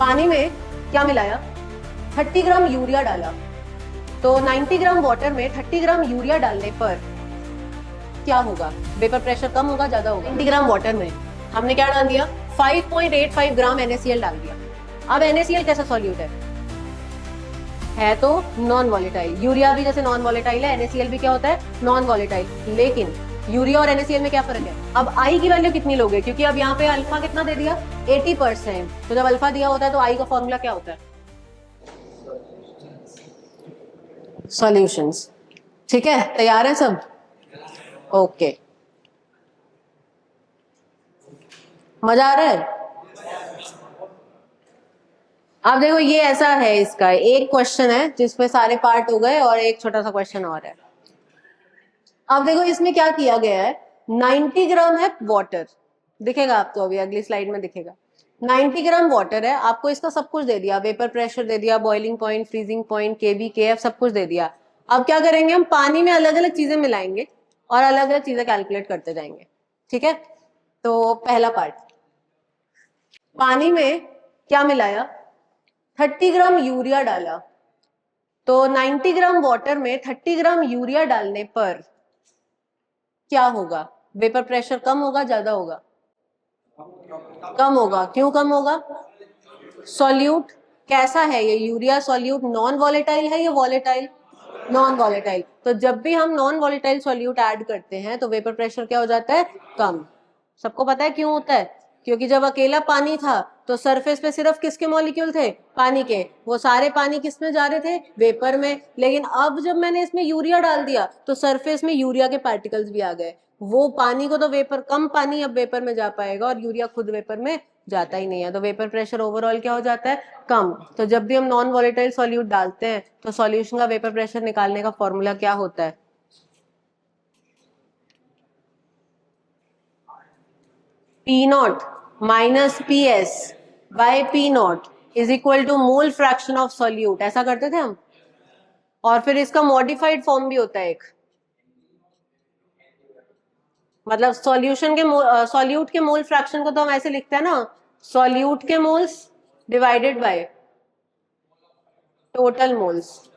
पानी में क्या मिलाया? 30 ग्राम यूरिया डाला। तो 90 ग्राम वाटर में 30 ग्राम यूरिया डालने पर क्या होगा? वेपर प्रेशर कम होगा, ज्यादा होगा? 90 ग्राम वाटर में हमने क्या डाल दिया? 5.85 ग्राम NaCl डाल दिया। अब NaCl कैसा सॉल्यूट है तो नॉन वॉलेटाइल। यूरिया भी जैसे नॉन वॉलेटाइल है, NaCl भी क्या होता है? Non volatile. लेकिन यूरिया और NaCl में क्या फर्क है? अब I की वैल्यू कितनी लोगे? क्योंकि अब यहाँ पे अल्फा कितना दे दिया? 80%। तो जब अल्फा दिया होता है तो I का फॉर्मूला क्या होता है? सॉल्यूशंस। ठीक है, तैयार है सब? ओके, मजा आ रहा है? अब देखो ये ऐसा है, इसका एक क्वेश्चन है जिसमें सारे पार्ट हो गए और एक छोटा सा क्वेश्चन और है। अब देखो इसमें क्या किया गया है, 90 ग्राम है वाटर, दिखेगा आपको अभी अगली स्लाइड में दिखेगा। 90 ग्राम वाटर है, आपको इसका सब कुछ दे दिया, वेपर प्रेशर दे दिया, बॉइलिंग पॉइंट, फ्रीजिंग पॉइंट, केबी, केएफ, सब कुछ दे दिया। अब क्या करेंगे, हम पानी में अलग अलग चीजें मिलाएंगे और अलग अलग चीजें कैलकुलेट करते जाएंगे। ठीक है, तो पहला पार्ट, पानी में क्या मिलाया? 30 ग्राम यूरिया डाला। तो 90 ग्राम वाटर में 30 ग्राम यूरिया डालने पर क्या होगा? वेपर प्रेशर कम होगा, ज्यादा होगा? कम होगा। क्यों कम होगा? सॉल्यूट कैसा है ये? यूरिया सॉल्यूट नॉन वॉलेटाइल है या वॉलेटाइल? Non volatile. तो जब भी हम नॉन वॉलेटाइल सॉल्यूट ऐड करते हैं तो वेपर प्रेशर क्या हो जाता है? कम। सबको पता है क्यों होता है? क्योंकि जब अकेला पानी था तो सरफेस पे सिर्फ किसके मॉलिक्यूल थे? पानी के। वो सारे पानी किस में जा रहे थे? वेपर में। लेकिन अब जब मैंने इसमें यूरिया डाल दिया तो सरफेस में यूरिया के पार्टिकल्स भी आ गए। वो पानी को तो वेपर, कम पानी अब वेपर में जा पाएगा और यूरिया खुद वेपर में जाता ही नहीं है, तो वेपर प्रेशर ओवरऑल क्या हो जाता है? कम। तो जब भी हम नॉन वॉलेटाइल सॉल्यूट डालते हैं तो सॉल्यूशन का वेपर प्रेशर निकालने का फॉर्मूला क्या होता है? P not minus PS by P not is equal to mole fraction of solute. ऐसा करते थे हम। और फिर इसका मॉडिफाइड फॉर्म भी होता है एक, मतलब सॉल्यूशन के सॉल्यूट के मोल फ्रैक्शन को तो हम ऐसे लिखते हैं ना, सॉल्यूट के moles divided by total moles.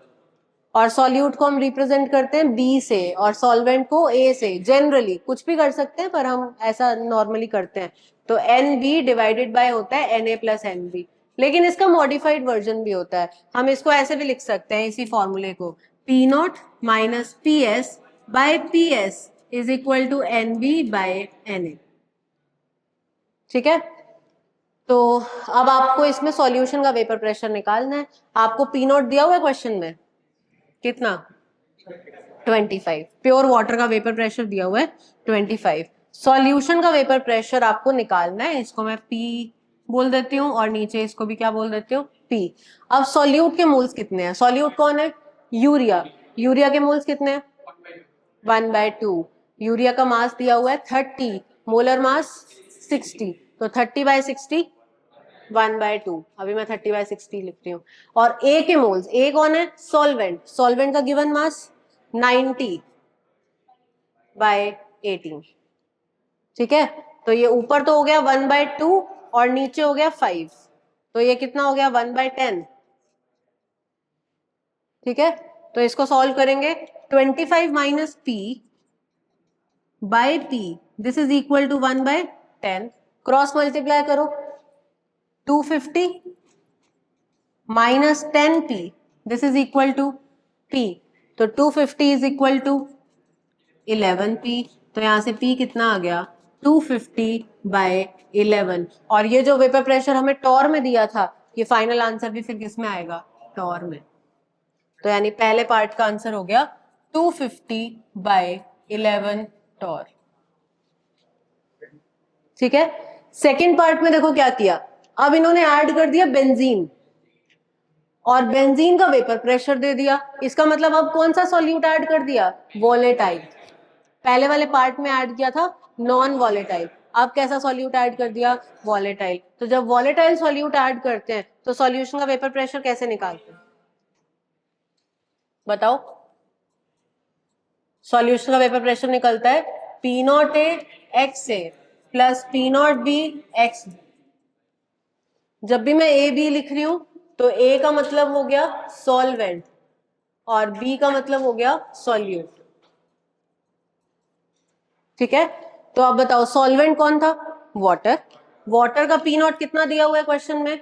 और सॉल्यूट को हम रिप्रेजेंट करते हैं B से और सॉल्वेंट को A से। जनरली कुछ भी कर सकते हैं पर हम ऐसा नॉर्मली करते हैं। तो NB डिवाइडेड बाय होता है Na प्लस NB। लेकिन इसका मॉडिफाइड वर्जन भी होता है, हम इसको ऐसे भी लिख सकते हैं इसी फॉर्मूले को, P not minus PS by PS is equal to NB by Na। ठीक है, तो अब आपको इसमें सॉल्यूशन का वेपर प्रेशर निकालना है। आपको P नॉट दिया हुआ है क्वेश्चन में, कितना? 25। प्योर वाटर का वेपर प्रेशर दिया हुआ है 25। सॉल्यूशन का वेपर प्रेशर आपको निकालना है, इसको मैं P बोल देती हूँ और नीचे इसको भी क्या बोल देती हूँ? P। अब सॉल्यूट के मोल्स कितने हैं? सॉल्यूट कौन है? यूरिया। यूरिया के मोल्स कितने हैं? 1/2। यूरिया का मास दिया हुआ है 30, मोलर मास 60, तो 30/60 1/2। अभी मैं 30/60 लिख रही हूँ। और A के मोल्स, A कौन है? सॉल्वेंट। सॉल्वेंट का गिवन मास 90/18। ठीक है, तो ये ऊपर तो हो गया 1/2 और नीचे हो गया 5, तो ये कितना हो गया? 1/10। ठीक है, तो इसको सॉल्व करेंगे। 25 minus P by P this is equal to 1/10। Cross multiply करो, 250 minus 10P this is equal to P। तो 250 इज इक्वल टू 11P। तो यहां से P कितना आ गया? 250/11। और ये जो वेपर प्रेशर हमें टॉर में दिया था, ये फाइनल आंसर भी फिर किस में आएगा? टॉर में। तो यानी पहले पार्ट का आंसर हो गया 250/11 टॉर। ठीक है, सेकेंड पार्ट में देखो क्या किया, अब इन्होंने ऐड कर दिया बेंजीन और बेंजीन का वेपर प्रेशर दे दिया। इसका मतलब अब कौन सा सॉल्यूट ऐड कर दिया? वॉलेटाइल। पहले वाले पार्ट में ऐड किया था नॉन वॉलेटाइल, अब कैसा सॉल्यूट ऐड कर दिया? वॉलेटाइल। तो जब वॉलेटाइल सॉल्यूट ऐड करते हैं तो सॉल्यूशन का वेपर प्रेशर कैसे निकालते हैं? बताओ। सॉल्यूशन का वेपर प्रेशर निकलता है P not A XA plus P not B XB जब भी मैं ए बी लिख रही हूं तो ए का मतलब हो गया सॉल्वेंट और बी का मतलब हो गया सॉल्यूट। ठीक है, तो आप बताओ सॉल्वेंट कौन था? वाटर। वाटर का पी नॉट कितना दिया हुआ है क्वेश्चन में?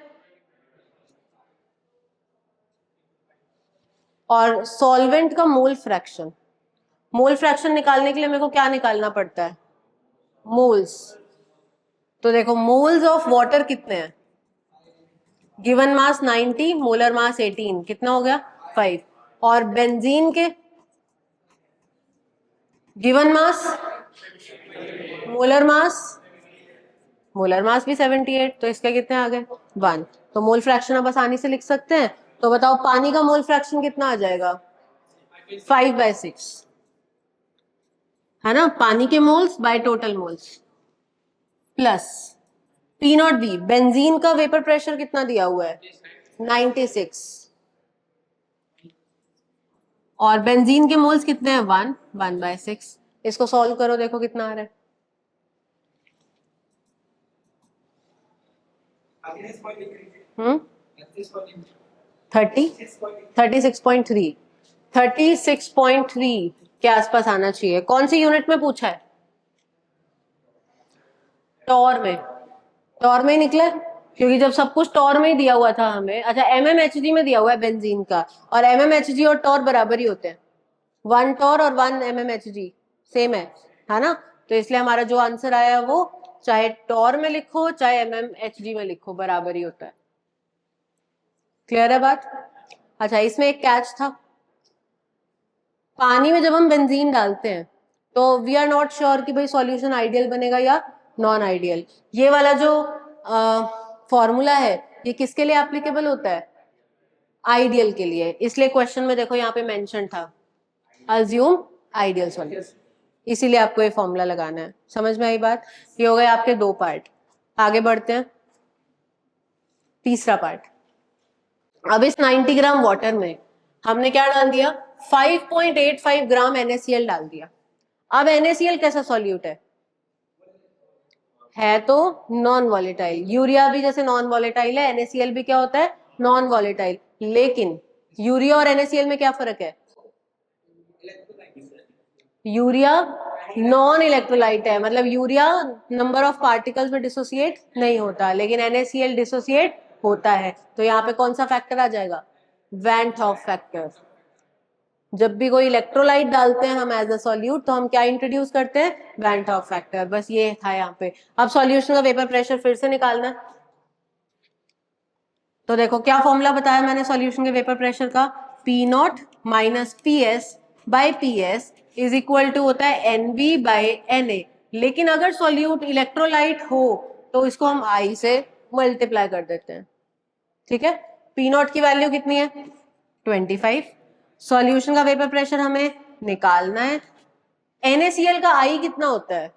और सॉल्वेंट का मोल फ्रैक्शन। मोल फ्रैक्शन निकालने के लिए मेरे को क्या निकालना पड़ता है? मोल्स। तो देखो मोल्स ऑफ वाटर कितने हैं? गिवन मास 90, मोलर मास 18, कितना हो गया? 5। और बेंजीन के गिवन मास, मोलर मास भी 78, तो इसके कितने आ गए? 1। तो मोल फ्रैक्शन अब आसानी से लिख सकते हैं। तो बताओ पानी का मोल फ्रैक्शन कितना आ जाएगा? 5/6, है ना? पानी के moles by total moles plus P not be. Benzene का वेपर प्रेशर कितना दिया हुआ है? 96। और बेंजीन के मोल्स कितने हैं? 1/6। इसको सॉल्व करो, देखो कितना आ रहा है। 36.3 36.3 के आसपास आना चाहिए। कौन सी यूनिट में पूछा है? टॉर में। टॉर में ही निकला, क्योंकि जब सब कुछ टॉर में ही दिया हुआ था हमें। अच्छा, एमएमएचजी में दिया हुआ है बेंजीन का, और एमएमएचजी और टॉर बराबर ही होते हैं। 1 टॉर और 1 एमएमएचजी सेम है ना? तो इसलिए हमारा जो आंसर आया वो चाहे टॉर में लिखो चाहे एमएमएचजी में लिखो बराबर ही होता है। क्लियर है बात? अच्छा, इसमें एक कैच था। पानी में जब हम बेंजीन डालते हैं तो वी आर नॉट श्योर कि भाई सॉल्यूशन आइडियल बनेगा या नॉन आइडियल। ये वाला जो फॉर्मूला है ये किसके लिए एप्लीकेबल होता है? आइडियल के लिए। इसलिए क्वेश्चन में देखो यहाँ पे मेंशन था अज्यूम आइडियल सॉल्यूशन, इसीलिए आपको ये फॉर्मूला लगाना है। समझ में आई बात? ये हो गए आपके 2 पार्ट। आगे बढ़ते हैं, तीसरा पार्ट। अब इस 90 ग्राम वाटर में हमने क्या डाल दिया? 5.85 ग्राम NaCl डाल दिया। अब NaCl कैसा सॉल्यूट है तो नॉन वॉलेटाइल। यूरिया भी जैसे नॉन वॉलेटाइल है, NaCl भी क्या होता है? Non volatile. लेकिन यूरिया और NaCl में क्या फर्क है? यूरिया नॉन इलेक्ट्रोलाइट है, मतलब यूरिया नंबर ऑफ पार्टिकल्स में डिसोसिएट नहीं होता, लेकिन NaCl डिसोसिएट होता है। तो यहाँ पे कौन सा फैक्टर आ जाएगा? Van't Hoff factor. जब भी कोई इलेक्ट्रोलाइट डालते हैं हम एज अ सॉल्यूट, तो हम क्या इंट्रोड्यूस करते हैं? Van't Hoff factor. बस ये था यहाँ पे। अब सॉल्यूशन का वेपर प्रेशर फिर से निकालना है। तो देखो क्या फॉर्मूला बताया मैंने सॉल्यूशन के वेपर प्रेशर का? P not minus P S by P S is equal to होता है एनबी बाई एन ए। लेकिन अगर सॉल्यूट इलेक्ट्रोलाइट हो तो इसको हम आई से मल्टीप्लाई कर देते हैं। ठीक है, पी नॉट की वैल्यू कितनी है? 25। सॉल्यूशन का वेपर प्रेशर हमें निकालना है। NaCl का आई कितना होता है?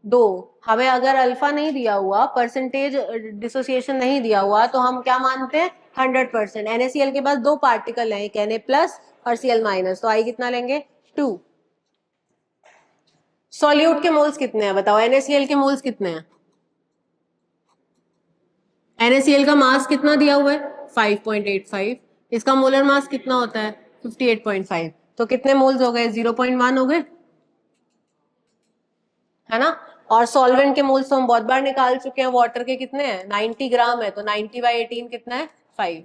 2। हमें अगर अल्फा नहीं दिया हुआ, परसेंटेज डिसोसिएशन नहीं दिया हुआ, तो हम क्या मानते हैं? 100%। NaCl के पास 2 पार्टिकल हैं, एक Na प्लस और Cl माइनस, तो आई कितना लेंगे? 2। सॉल्यूट के मोल्स कितने हैं बताओ? NaCl के मोल्स कितने हैं? NaCl का मास कितना दिया हुआ है? 5.85। इसका मोलर मास कितना होता है? 58.5। तो कितने मोल्स हो गए? 0.1 हो गए, है ना? और सॉल्वेंट के मोल्स तो हम बहुत बार निकाल चुके हैं। वाटर के कितने हैं? 90 ग्राम है, तो 90/18 कितना है? 5।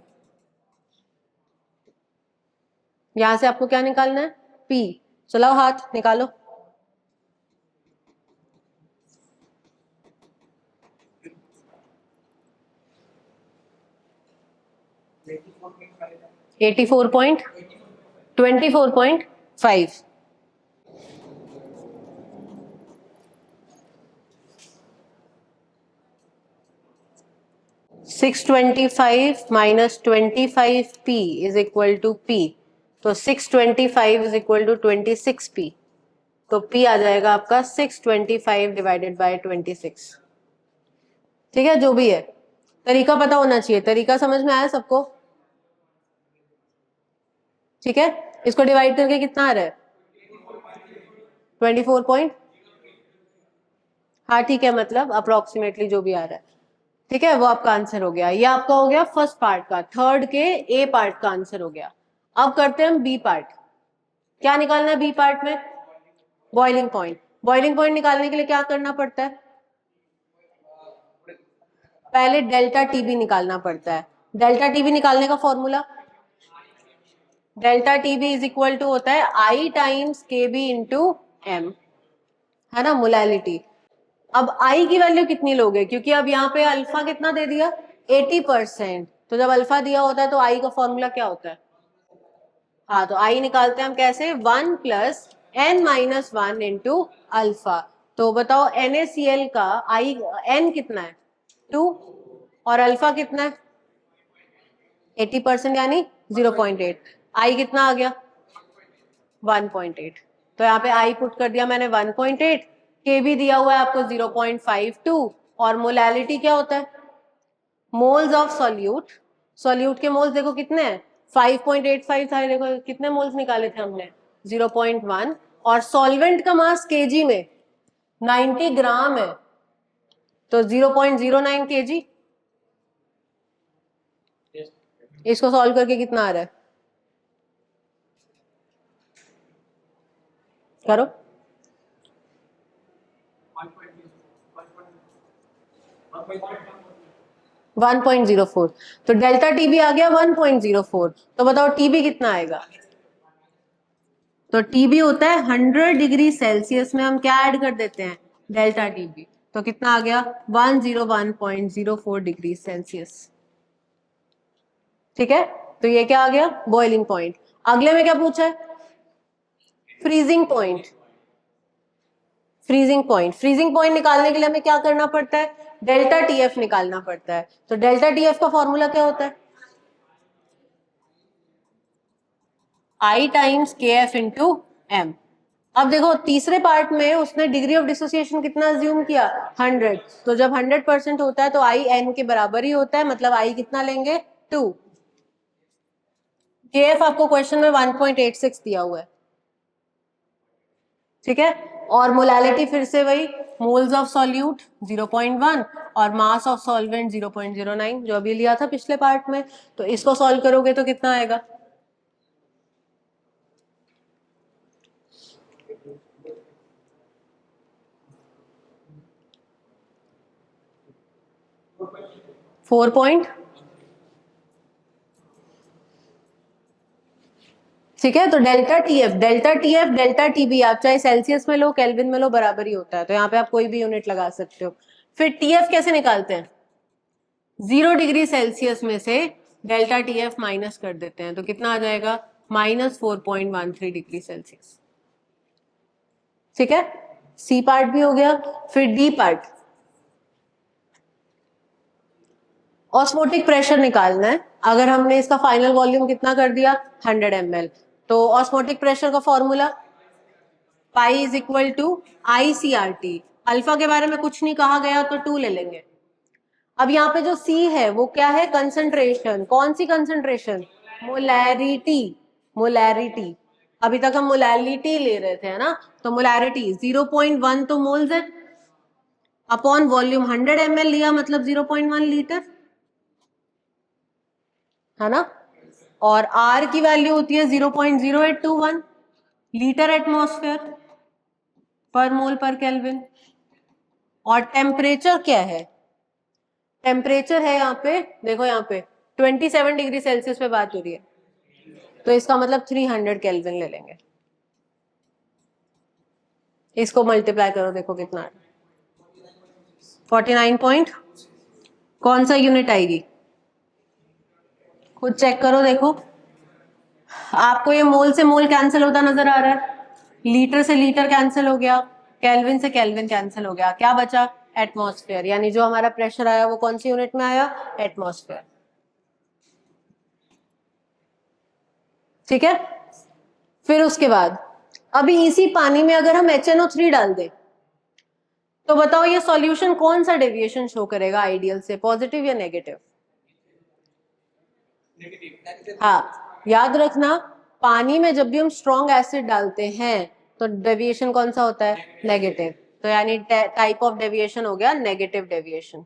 यहां से आपको क्या निकालना है? पी। चलाओ हाथ निकालो। एटी 4.24.5। 625 minus 25p is equal to p। तो 625 इज इक्वल टू 26p। तो p आ जाएगा आपका 625 डिवाइडेड बाय 26। ठीक है, जो भी है तरीका पता होना चाहिए। तरीका समझ में आया सबको? ठीक है, इसको डिवाइड करके कितना आ रहा है? 24 पॉइंट, हाँ ठीक है, मतलब अप्रोक्सीमेटली जो भी आ रहा है। ठीक है, वो आपका आंसर हो गया। ये आपका हो गया फर्स्ट पार्ट का, थर्ड के ए पार्ट का आंसर हो गया। अब करते हैं हम बी पार्ट। क्या निकालना है बी पार्ट में? Boiling point. बॉइलिंग पॉइंट निकालने के लिए क्या करना पड़ता है? पहले डेल्टा टीबी निकालना पड़ता है। डेल्टा टीबी निकालने का फॉर्मूला, delta TB is equal to होता है I times K B into M, है ना, मोलैलिटी। अब आई की वैल्यू कितनी लोगे, क्योंकि अब यहाँ पे अल्फा कितना दे दिया, 80%। तो जब अल्फा दिया होता है तो आई का फॉर्मूला क्या होता है? हाँ, तो आई निकालते हैं हम कैसे, 1 plus N minus 1 into alpha. तो बताओ NaCl का आई एन कितना है, 2, और अल्फा कितना है 80% यानी 0.8। आई कितना आ गया 1.8। तो यहाँ पे आई पुट कर दिया मैंने 1.8, के भी दिया हुआ है आपको 0.52, और मोलैलिटी क्या होता है, मोल्स ऑफ सॉल्यूट। सॉल्यूट के मोल्स देखो कितने हैं, 5.85 था, देखो कितने मोल्स निकाले थे हमने, 0.1। और सॉल्वेंट का मास केजी में 90 ग्राम है, तो 0.09 केजी। इसको सॉल्व करके कितना आ रहा है, करो। 1.04। तो डेल्टा टीबी आ गया 1.04। तो बताओ टीबी कितना आएगा? तो टीबी होता है 100 डिग्री सेल्सियस में हम क्या ऐड कर देते हैं, डेल्टा टीबी। तो कितना आ गया 101.04 डिग्री सेल्सियस। ठीक है, तो ये क्या आ गया, बॉइलिंग पॉइंट। अगले में क्या पूछा है, freezing point. Freezing point, freezing point निकालने के लिए हमें क्या करना पड़ता है, डेल्टा टीएफ निकालना पड़ता है। तो डेल्टा टीएफ का फॉर्मूला क्या होता है, आई टाइम्स के एफ इंटू एम। अब देखो तीसरे पार्ट में उसने डिग्री ऑफ डिसोसिएशन कितना अज्यूम किया, 100। तो जब 100% होता है तो आई एन के बराबर ही होता है, मतलब आई कितना लेंगे, 2। के एफ आपको क्वेश्चन में 1.86 दिया हुआ है। ठीक है, और मोलैलिटी फिर से वही, मोल्स ऑफ सॉल्यूट 0.1 और मास ऑफ सॉल्वेंट 0.09, जो अभी लिया था पिछले पार्ट में। तो इसको सॉल्व करोगे तो कितना आएगा, फोर पॉइंट। ठीक है, तो delta TF, delta TF, delta TB आप चाहे सेल्सियस में लो केल्विन में लो बराबर ही होता है, तो यहाँ पे आप कोई भी यूनिट लगा सकते हो। फिर टीएफ कैसे निकालते हैं, 0 डिग्री सेल्सियस में से डेल्टा टीएफ माइनस कर देते हैं, तो कितना आ जाएगा, -4.13 डिग्री सेल्सियस। ठीक है, सी पार्ट भी हो गया। फिर डी पार्ट, ऑस्मोटिक प्रेशर निकालना है। अगर हमने इसका फाइनल वॉल्यूम कितना कर दिया, 100 ml, तो ऑस्मोटिक प्रेशर का formula pi is equal to ICRT। Alpha के बारे में कुछ नहीं कहा गया तो 2 ले लेंगे। अब यहाँ पे जो C है वो क्या है, कंसंट्रेशन। कौन सी कंसंट्रेशन, मोलैरिटी। मोलैरिटी, अभी तक हम मोलैलिटी ले रहे थे, है ना, तो मोलैरिटी 0.1 तो मोल्स है, अपॉन वॉल्यूम 100 ml लिया, मतलब 0.1 लीटर, है ना। और R की वैल्यू होती है 0.0821 लीटर एटमॉस्फेयर पर मोल पर केल्विन। और टेम्परेचर क्या है, टेम्परेचर है यहाँ पे, देखो यहाँ पे 27 डिग्री सेल्सियस पे बात हो रही है, तो इसका मतलब 300 केल्विन ले लेंगे। इसको मल्टीप्लाई करो, देखो कितना, 49 पॉइंट, कौन सा यूनिट आएगी, खुद चेक करो। देखो आपको ये मोल से मोल कैंसिल होता नजर आ रहा है, लीटर से लीटर कैंसिल हो गया, केल्विन से केल्विन कैंसिल हो गया, क्या बचा, एटमॉस्फेयर। यानी जो हमारा प्रेशर आया वो कौन सी यूनिट में आया, एटमॉस्फेयर। ठीक है, फिर उसके बाद अभी इसी पानी में अगर हम HNO3 डाल दें तो बताओ ये सॉल्यूशन कौन सा डेविएशन शो करेगा आइडियल से, पॉजिटिव या नेगेटिव? हाँ, याद रखना पानी में जब भी हम स्ट्रॉन्ग एसिड डालते हैं तो डेविएशन कौन सा होता है, नेगेटिव। तो यानी टाइप ऑफ डेविएशन हो गया नेगेटिव डेविएशन।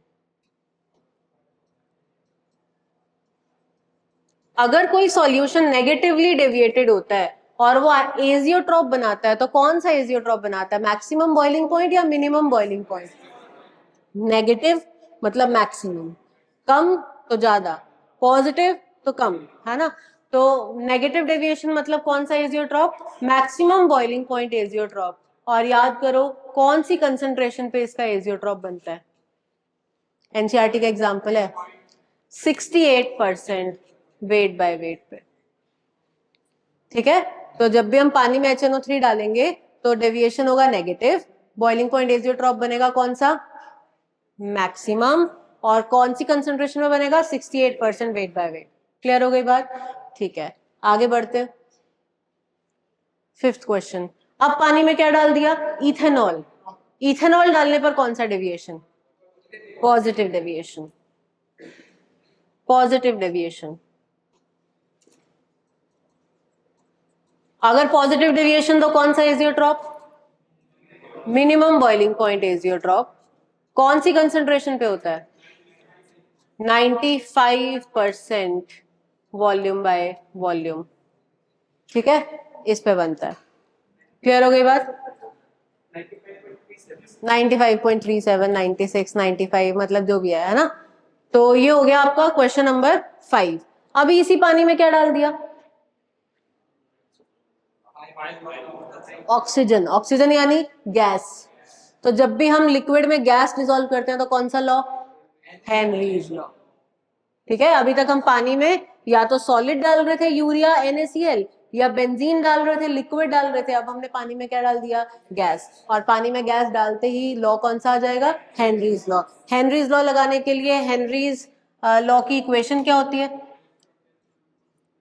अगर कोई सॉल्यूशन नेगेटिवली डेविएटेड होता है और वो एजियोट्रॉप बनाता है, तो कौन सा एजियोट्रॉप बनाता है, मैक्सिमम बॉइलिंग पॉइंट या मिनिमम बॉइलिंग पॉइंट? नेगेटिव मतलब मैक्सिमम, कम तो ज्यादा, पॉजिटिव तो कम, है ना? तो नेगेटिव डेविएशन मतलब कौन सा azeotrope? Maximum boiling point azeotrope. और याद करो कौन सी कंसंट्रेशन पे इसका एजियोट्रॉप बनता है? एनसीईआरटी का एग्जांपल है 68% वेट बाय वेट पे। ठीक है, तो जब भी हम पानी में HNO3 डालेंगे तो डेविएशन होगा नेगेटिव, बॉइलिंग पॉइंट एजियोट्रॉप बनेगा कौन सा? मैक्सिमम। और कौन सी कंसंट्रेशन में बनेगा? 68% वेट बाय वेट। क्लियर हो गई बात? ठीक है, आगे बढ़ते हैं। 5th question. अब पानी में क्या डाल दिया? इथेनॉल। इथेनॉल डालने पर कौन सा deviation? Positive deviation. Positive deviation. अगर पॉजिटिव डेविएशन तो कौन सा azeotrope? Minimum boiling point azeotrope. कौन सी कंसंट्रेशन पे होता है? 95% वॉल्यूम बाय वॉल्यूम। ठीक है, इस पे बनता है। क्लियर हो गई बात? 95.37, 96, 95 मतलब जो भी है ना? तो ये हो गया आपका क्वेश्चन नंबर 5। अभी इसी पानी में क्या डाल दिया? ऑक्सीजन। ऑक्सीजन यानी गैस। तो जब भी हम लिक्विड में गैस डिसॉल्व करते हैं तो कौन सा लॉ? Henry's law. ठीक है, अभी तक हम पानी में या तो सॉलिड डाल रहे थे यूरिया NaCl, या बेंजीन डाल रहे थे, लिक्विड डाल रहे थे। अब हमने पानी में क्या डाल दिया? गैस। और पानी में गैस डालते ही लॉ कौन सा आ जाएगा? Henry's law. हेनरीज लॉ लगाने के लिए हेनरीज लॉ की इक्वेशन क्या होती है?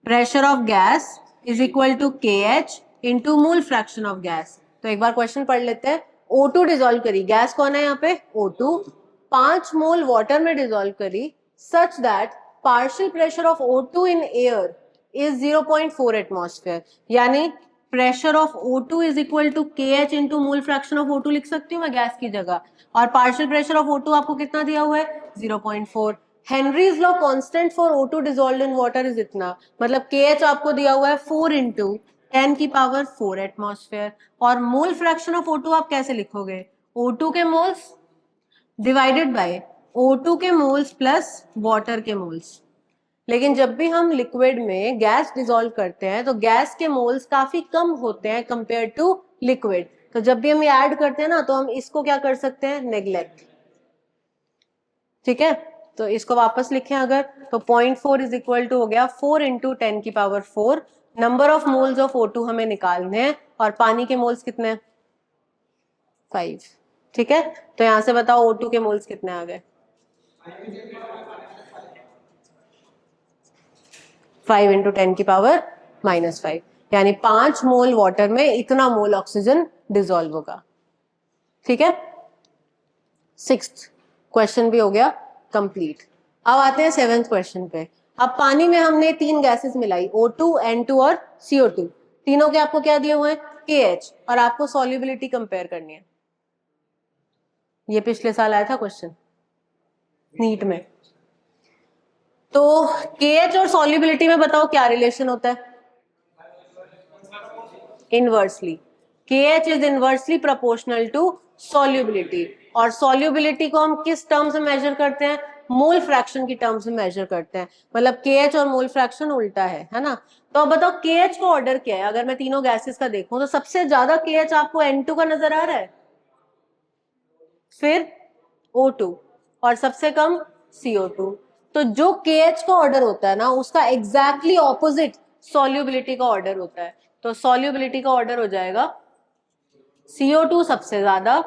Pressure of gas is equal to KH into mole fraction of gas. तो एक बार क्वेश्चन पढ़ लेते हैं। O2 डिसॉल्व करी, गैस कौन है यहाँ पे? O2। 5 मोल वाटर में डिसॉल्व करी such that partial pressure of O2 in air is 0.4 atmosphere। यानी pressure of O2 is equal to KH into mole fraction of O2 लिख सकती हूँ मैं गैस की जगह। और पार्शियल प्रेशर ऑफ O2 आपको कितना दिया हुआ है? 0.4। Henry's law constant for O2 dissolved in water is इतना, मतलब KH आपको दिया हुआ है 4 इंटू 10 की पावर 4 एटमॉस्फेयर। और मोल फ्रैक्शन ऑफ O2 आप कैसे लिखोगे? O2 के मोल्स डिवाइडेड बाय O2 के मोल्स प्लस वाटर के मोल्स। लेकिन जब भी हम लिक्विड में गैस डिसॉल्व करते हैं तो गैस के मोल्स काफी कम होते हैं कंपेयर टू लिक्विड। तो जब भी हम ये ऐड करते हैं ना तो हम इसको क्या कर सकते हैं? नेग्लेक्ट। ठीक है, तो इसको वापस लिखें अगर, तो 0.4 इज इक्वल टू हो गया 4 इंटू 10 की power 4। Number of moles of O2 हमें निकालने हैं और पानी के मोल्स कितने हैं? 5। ठीक है, तो यहां से बताओ O2 के मोल्स कितने आ गए? 5 इंटू 10 की पावर -5, यानी 5 मोल वाटर में इतना मोल ऑक्सीजन डिसॉल्व होगा। ठीक है, 6th क्वेश्चन भी हो गया कंप्लीट। अब आते हैं 7th क्वेश्चन पे। अब पानी में हमने 3 गैसेस मिलाई, O2, N2 और CO2। तीनों के आपको क्या दिए हुए हैं? KH। और आपको सॉल्युबिलिटी कंपेयर करनी है। ये पिछले साल आया था क्वेश्चन नीट में। तो KH और सॉल्युबिलिटी में बताओ क्या रिलेशन होता है? Inversely. KH is inversely proportional to solubility. और सॉल्युबिलिटी को हम किस टर्म से मेजर करते हैं? मोल फ्रैक्शन की टर्म से मेजर करते हैं। मतलब KH और मोल फ्रैक्शन उल्टा है ना? तो अब बताओ KH का ऑर्डर क्या है? अगर मैं तीनों गैसेस का देखूं तो सबसे ज्यादा KH आपको N2 का नजर आ रहा है, फिर O2 और सबसे कम CO2। तो जो KH का ऑर्डर होता है ना उसका एग्जैक्टली ऑपोजिट सॉल्युबिलिटी का ऑर्डर होता है। तो सॉल्युबिलिटी का ऑर्डर हो जाएगा CO2 सबसे ज्यादा,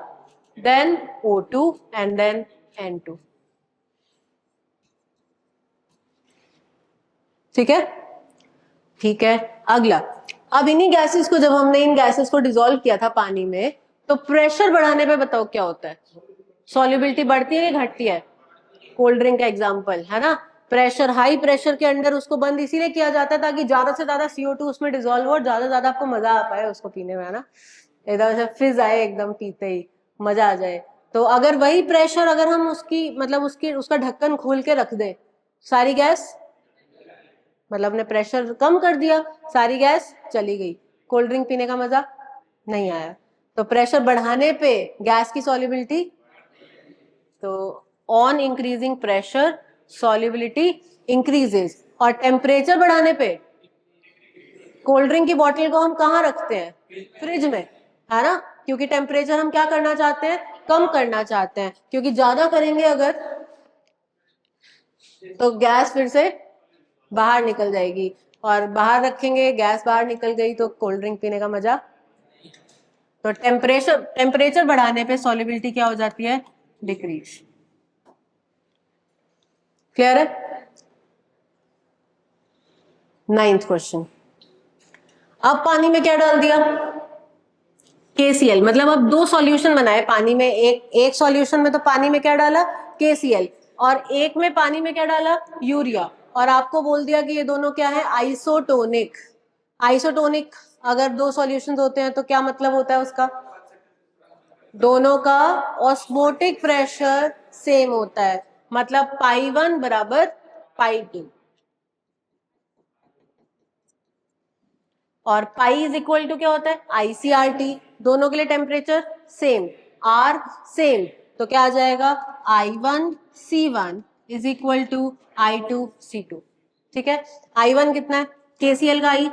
then O2 and then N2। ठीक है, ठीक है। अगला, अब इन्हीं गैसेस को, जब हमने इन गैसेस को डिसॉल्व किया था पानी में, तो प्रेशर बढ़ाने पे बताओ क्या होता है? सॉल्युबिलिटी बढ़ती है या घटती है? कोल्ड ड्रिंक का एग्जांपल है ना, प्रेशर, हाई प्रेशर के अंडर उसको बंद इसीलिए किया जाता है ताकि ज्यादा से ज्यादा CO2 उसमें डिसॉल्व हो और ज्यादा से ज्यादा आपको मजा आ पाए उसको पीने में, है ना? एकदम से फिज आए, एकदम पीते ही मजा आ जाए। तो अगर वही प्रेशर, अगर हम उसकी मतलब उसका ढक्कन खोल के रख दें, सारी गैस मतलब ने प्रेशर कम कर दिया, सारी गैस चली गई, कोल्ड ड्रिंक पीने का मजा नहीं आया। तो प्रेशर बढ़ाने पे गैस की सॉल्युबिलिटी, तो on increasing pressure solubility increases. और टेम्परेचर बढ़ाने पे कोल्ड ड्रिंक की बोतल को हम कहाँ रखते हैं? फ्रिज में, है ना, क्योंकि टेम्परेचर हम क्या करना चाहते हैं? कम करना चाहते हैं, क्योंकि ज्यादा करेंगे अगर तो गैस फिर से बाहर निकल जाएगी, और बाहर रखेंगे गैस बाहर निकल गई तो कोल्ड ड्रिंक पीने का मजा। तो टेम्परेचर बढ़ाने पे सॉल्युबिलिटी क्या हो जाती है? डिक्रीज। क्लियर है? 9th question. अब पानी में क्या डाल दिया? KCl। मतलब अब दो सॉल्यूशन बनाए पानी में, एक सॉल्यूशन में तो पानी में क्या डाला? KCl, और एक में पानी में क्या डाला? यूरिया। और आपको बोल दिया कि ये दोनों क्या है? आइसोटोनिक। आइसोटोनिक अगर दो सॉल्यूशंस होते हैं तो क्या मतलब होता है उसका? दोनों का ऑस्मोटिक प्रेशर सेम होता है, मतलब पाई 1 बराबर पाई 2, और पाई इज इक्वल टू क्या होता है? ICRT। दोनों के लिए टेम्परेचर सेम, R सेम, तो क्या आ जाएगा? I1C1 is equal to I2C2। ठीक है, I1 कितना है? KCl का I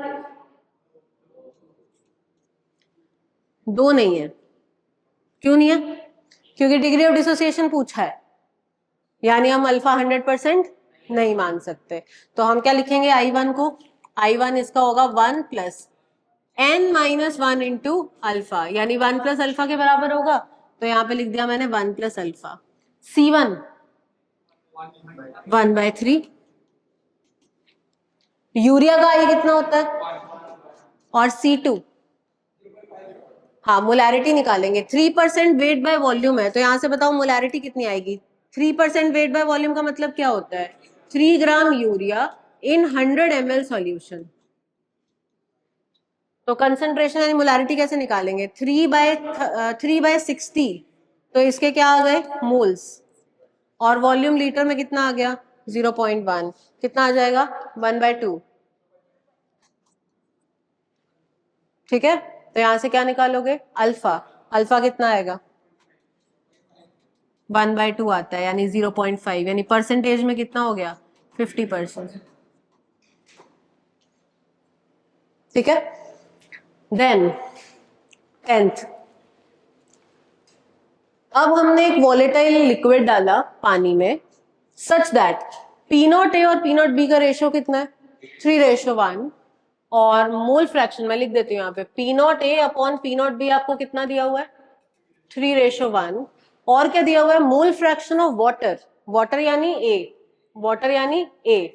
2 नहीं है। क्यों नहीं है? क्योंकि डिग्री ऑफ डिसोसिएशन पूछा है, यानी हम अल्फा 100% नहीं मान सकते। तो हम क्या लिखेंगे I1 को? I1 इसका होगा 1 प्लस n-1 इंटू अल्फा, यानी 1 प्लस अल्फा के बराबर होगा। तो यहाँ पे लिख दिया मैंने 1 प्लस अल्फा। C1 1/3। यूरिया का I कितना होता है? और C2, हाँ मोलैरिटी निकालेंगे। 3% वेट बाय वॉल्यूम है, तो यहां से बताओ मोलैरिटी कितनी आएगी? 3% वेट बाय वॉल्यूम का मतलब क्या होता है? 3 gram urea in 100 ml solution. तो कंसंट्रेशन यानी मोलैरिटी कैसे निकालेंगे? 3/60, तो इसके क्या आ गए? मोल्स। और वॉल्यूम लीटर में कितना आ गया? 0.1। कितना आ जाएगा? 1/2। ठीक है, तो यहां से क्या निकालोगे? अल्फा। अल्फा कितना आएगा? 1/2 आता है, यानी 0.5, यानी परसेंटेज में कितना हो गया? 50%। ठीक है, देन 10th। अब हमने एक वॉलेटाइल लिक्विड डाला पानी में, सच दैट P0A और P0B का रेशियो कितना है? 3:1। और मोल फ्रैक्शन मैं लिख देती हूँ यहाँ पे, P0A अपॉन P0B आपको कितना दिया हुआ है? 3:1। और क्या दिया हुआ है? मोल फ्रैक्शन ऑफ वाटर, वाटर यानी A, वाटर यानी A,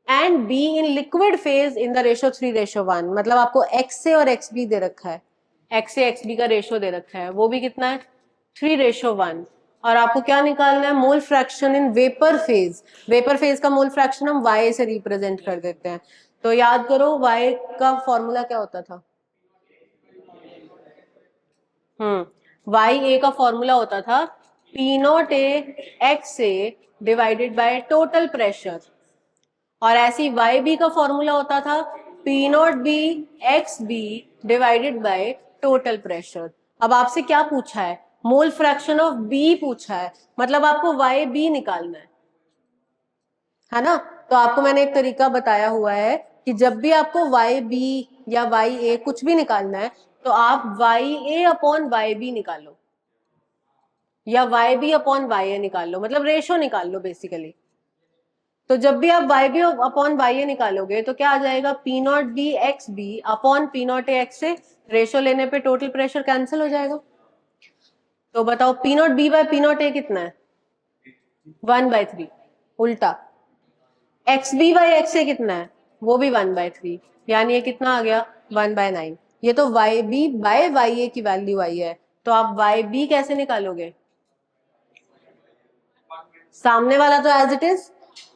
and B in liquid phase in the ratio 3:1। मतलब आपको XA और XB दे रखा है, XA XB का रेशियो दे रखा है, वो भी कितना है? 3:1। और आपको क्या निकालना है? Mole fraction in vapour phase. Vapour phase का मोल फ्रैक्शन हम Y से रिप्रेजेंट कर देते हैं। तो याद करो Y का फॉर्मूला क्या होता था? YA का फॉर्मूला होता था P0A XA divided by total pressure, और ऐसी YB का फॉर्मूला होता था P0B XB divided by total pressure. अब आपसे क्या पूछा है? मोल फ्रैक्शन ऑफ B पूछा है, मतलब आपको YB निकालना है ना। तो आपको मैंने एक तरीका बताया हुआ है कि जब भी आपको YB या YA कुछ भी निकालना है तो आप YA अपॉन YB निकालो, या YB अपॉन YA निकाल लो, मतलब रेशो निकाल लो बेसिकली। तो जब भी आप YB अपॉन YA निकालोगे तो क्या आ जाएगा? P0B XB upon P0A XA। Ratio लेने पे टोटल प्रेशर कैंसिल हो जाएगा। तो बताओ P0B बाय P0A कितना है? 1/3। उल्टा XB बाय XA कितना है? वो भी 1/3, यानी ये कितना आ गया? 1/9। ये तो YB बाय YA की वैल्यू आई है, तो आप YB कैसे निकालोगे? सामने वाला तो एज इट इज,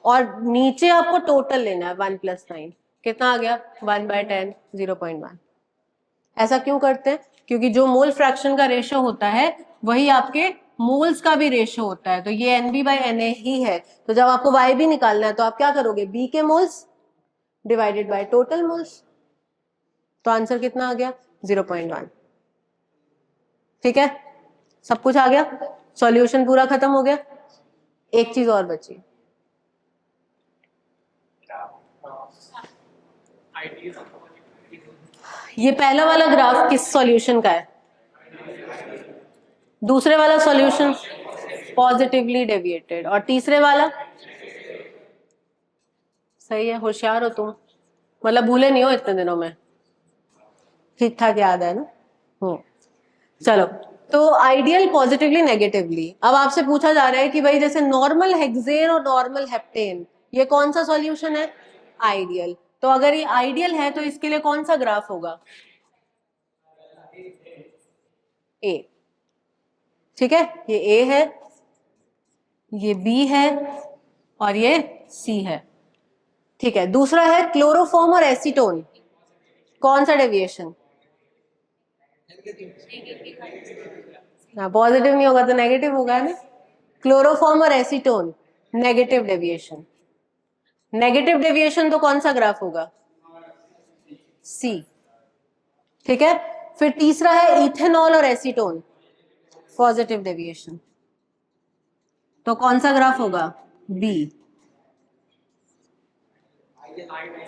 और नीचे आपको टोटल लेना है 1 + 9। कितना आ गया? 1/10, 0.1। ऐसा क्यों करते हैं? क्योंकि जो मोल फ्रैक्शन का रेशियो होता है वही आपके मोल्स का भी रेशियो होता है, तो ये NB/Na ही है। तो जब आपको YB निकालना है तो आप क्या करोगे? B के moles divided by total moles, तो आंसर कितना आ गया 0.1। ठीक है, सब कुछ आ गया, सॉल्यूशन पूरा खत्म हो गया। एक चीज और बची, ये पहला वाला ग्राफ किस सॉल्यूशन का है? दूसरे वाला सॉल्यूशन पॉजिटिवली डेविएटेड, और तीसरे वाला सही है, होशियार हो तुम, मतलब भूले नहीं हो इतने दिनों में, ठीक ठाक याद है ना। चलो, तो आइडियल पॉजिटिवली नेगेटिवली, अब आपसे पूछा जा रहा है कि भाई जैसे नॉर्मल हेक्सेन और नॉर्मल हेप्टेन, ये कौन सा सॉल्यूशन है? आइडियल। तो अगर ये आइडियल है तो इसके लिए कौन सा ग्राफ होगा? ए। ठीक है, ये ए है, ये बी है, और ये सी है। ठीक है, दूसरा है क्लोरोफॉर्म और एसीटोन, कौन सा डेविएशन? हाँ, पॉजिटिव नहीं होगा तो नेगेटिव होगा ना। क्लोरोफॉर्म और acetone negative deviation, negative deviation तो कौन सा ग्राफ होगा? सी। ठीक है, फिर तीसरा है इथेनॉल और एसीटोन, पॉजिटिव डेविएशन, तो कौन सा ग्राफ होगा? बी।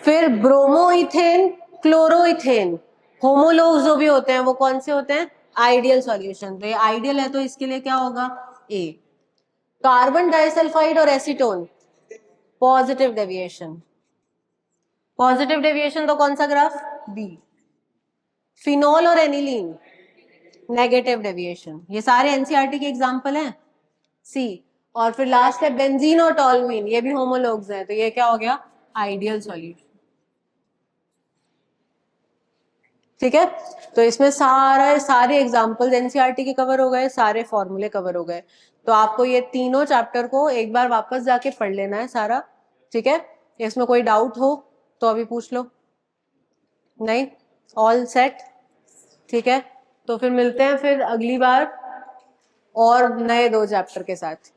फिर ब्रोमोइथेन, क्लोरोइथेन, होमोलोग्स जो भी होते हैं वो कौन से होते हैं? आइडियल सॉल्यूशन, तो ये आइडियल है तो इसके लिए क्या होगा? ए। कार्बन डाइसल्फाइड और acetone positive deviation, positive deviation तो कौन सा ग्राफ? बी। फिनॉल और एनिलीन नेगेटिव डेविएशन, ये सारे एनसीईआरटी के एग्जांपल हैं। सी। और फिर लास्ट है बेंजीन और टॉल्यूमीन, ये भी होमोलोग्स हैं, तो ये क्या हो गया? Ideal solution. ठीक है, तो इसमें सारे एग्जांपल्स एनसीईआरटी के कवर हो गए, सारे फॉर्मूले कवर हो गए। तो आपको ये तीनों चैप्टर को एक बार वापस जाके पढ़ लेना है सारा। ठीक है, इसमें कोई डाउट हो तो अभी पूछ लो, नहीं? All set. ठीक है, तो फिर मिलते हैं फिर अगली बार और नए 2 चैप्टर के साथ।